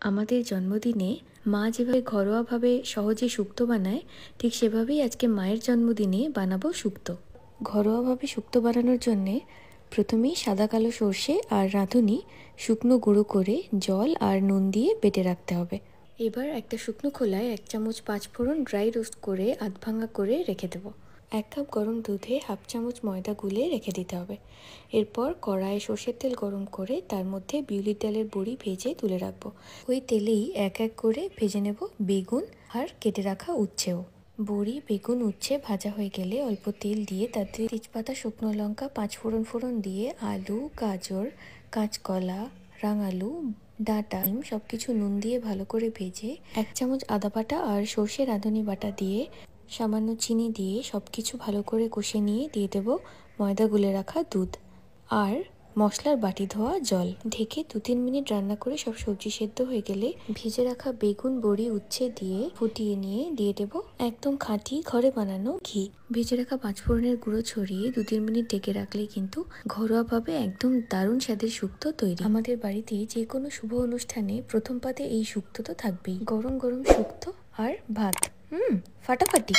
আমাদের জন্মদিনে মা যেভাবে ঘরোয়াভাবে সহজে শুক্তো বানায়, ঠিক সেভাবেই আজকে মায়ের জন্মদিনে বানাবো শুক্তো। ঘরোয়াভাবে শুক্তো বানানোর জন্যে প্রথমেই সাদা কালো সর্ষে আর রাঁধুনি শুকনো গুঁড়ো করে জল আর নুন দিয়ে বেটে রাখতে হবে। এবার একটা শুকনো খোলায় 1 চামচ পাঁচফোড়ন ড্রাই রোস্ট করে আধ ভাঙা করে রেখে দেবো। 1 কাপ গরম দুধে হাফ চামচ ময়দা গুলে রেখে দিতে হবে। এরপর কড়াইয়ে সর্ষের তেল গরম করে তার মধ্যে বিউলির ডালের বড়ি ভেজে তুলে রাখবো। ওই তেলেই এক এক করে ভেজে নেব বেগুন আর কেটে রাখা উচ্ছেও। বড়ি, বেগুন, উচ্ছে ভাজা হয়ে গেলে অল্প তেল দিয়ে তাতে তেজপাতা, শুকনো লঙ্কা, পাঁচফোড়ন দিয়ে আলু, গাজর, কাঁচকলা, রাঙালু, ডাঁটা, সবকিছু নুন দিয়ে ভালো করে ভেজে 1 চামচ আদা বাটা আর সর্ষে রাঁধুনি বাটা দিয়ে সামান্য চিনি দিয়ে সবকিছু ভালো করে কষে নিয়ে দিয়ে দেব ময়দা গুলে রাখা দুধ আর মশলার বাটি ধোয়া জল। ঢেকে 2-3 মিনিট রান্না করে সব সবজি সেদ্ধ হয়ে গেলে ভেজে রাখা বেগুন, বড়ি, উচ্ছে দিয়ে ফুটিয়ে নিয়ে দিয়ে দেব একদম খাঁটি ঘরে বানানো ঘি। ভেজে রাখা পাঁচফোড়নের গুঁড়ো ছড়িয়ে 2-3 মিনিট ঢেকে রাখলেই কিন্তু ঘরোয়াভাবে একদম দারুণ স্বাদের শুক্তো তৈরি। আমাদের বাড়িতে যে কোনো শুভ অনুষ্ঠানে প্রথম পাতে এই শুক্তো তো থাকবেই। গরম গরম শুক্তো আর ভাত, ফাটাফাটি।